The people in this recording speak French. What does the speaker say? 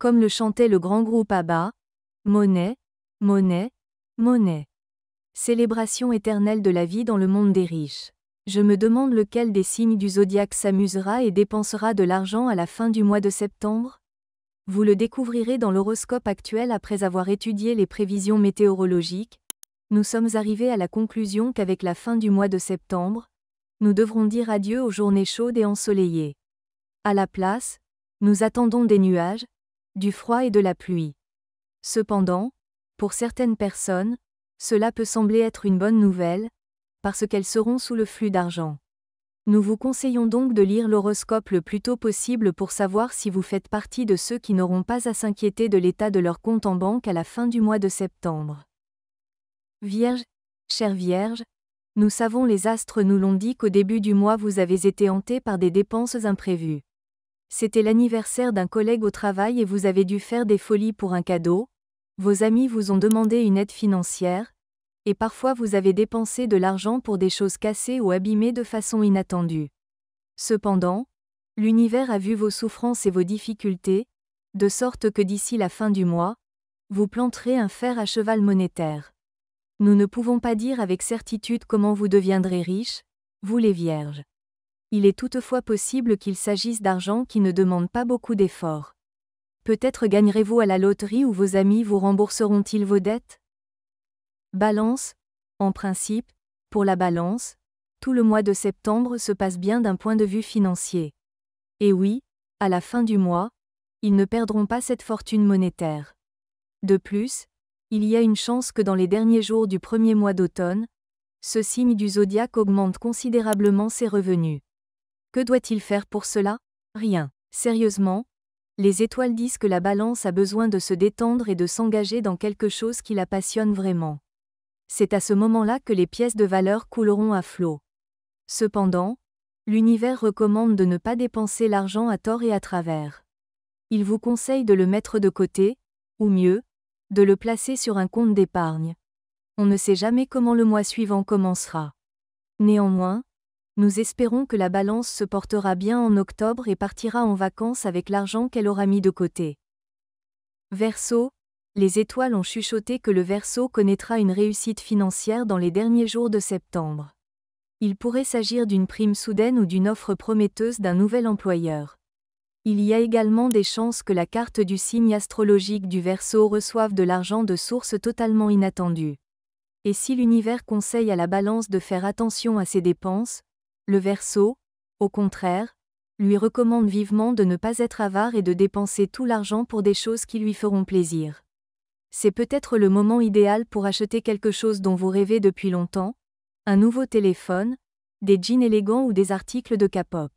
Comme le chantait le grand groupe ABBA, monnaie, monnaie, monnaie. Célébration éternelle de la vie dans le monde des riches. Je me demande lequel des signes du zodiaque s'amusera et dépensera de l'argent à la fin du mois de septembre. Vous le découvrirez dans l'horoscope actuel après avoir étudié les prévisions météorologiques. Nous sommes arrivés à la conclusion qu'avec la fin du mois de septembre, nous devrons dire adieu aux journées chaudes et ensoleillées. À la place, nous attendons des nuages, du froid et de la pluie. Cependant, pour certaines personnes, cela peut sembler être une bonne nouvelle, parce qu'elles seront sous le flux d'argent. Nous vous conseillons donc de lire l'horoscope le plus tôt possible pour savoir si vous faites partie de ceux qui n'auront pas à s'inquiéter de l'état de leur compte en banque à la fin du mois de septembre. Vierge, chère Vierge, nous savons les astres nous l'ont dit qu'au début du mois vous avez été hanté par des dépenses imprévues. C'était l'anniversaire d'un collègue au travail et vous avez dû faire des folies pour un cadeau, vos amis vous ont demandé une aide financière, et parfois vous avez dépensé de l'argent pour des choses cassées ou abîmées de façon inattendue. Cependant, l'univers a vu vos souffrances et vos difficultés, de sorte que d'ici la fin du mois, vous planterez un fer à cheval monétaire. Nous ne pouvons pas dire avec certitude comment vous deviendrez riches, vous les Vierges. Il est toutefois possible qu'il s'agisse d'argent qui ne demande pas beaucoup d'efforts. Peut-être gagnerez-vous à la loterie ou vos amis vous rembourseront-ils vos dettes? Balance. En principe, pour la Balance, tout le mois de septembre se passe bien d'un point de vue financier. Et oui, à la fin du mois, ils ne perdront pas cette fortune monétaire. De plus, il y a une chance que dans les derniers jours du premier mois d'automne, ce signe du zodiaque augmente considérablement ses revenus. Que doit-il faire pour cela? Rien. Sérieusement, les étoiles disent que la Balance a besoin de se détendre et de s'engager dans quelque chose qui la passionne vraiment. C'est à ce moment-là que les pièces de valeur couleront à flot. Cependant, l'univers recommande de ne pas dépenser l'argent à tort et à travers. Il vous conseille de le mettre de côté, ou mieux, de le placer sur un compte d'épargne. On ne sait jamais comment le mois suivant commencera. Néanmoins, nous espérons que la Balance se portera bien en octobre et partira en vacances avec l'argent qu'elle aura mis de côté. Verseau, les étoiles ont chuchoté que le Verseau connaîtra une réussite financière dans les derniers jours de septembre. Il pourrait s'agir d'une prime soudaine ou d'une offre prometteuse d'un nouvel employeur. Il y a également des chances que la carte du signe astrologique du Verseau reçoive de l'argent de sources totalement inattendues. Et si l'univers conseille à la Balance de faire attention à ses dépenses, le Verseau, au contraire, lui recommande vivement de ne pas être avare et de dépenser tout l'argent pour des choses qui lui feront plaisir. C'est peut-être le moment idéal pour acheter quelque chose dont vous rêvez depuis longtemps, un nouveau téléphone, des jeans élégants ou des articles de K-pop.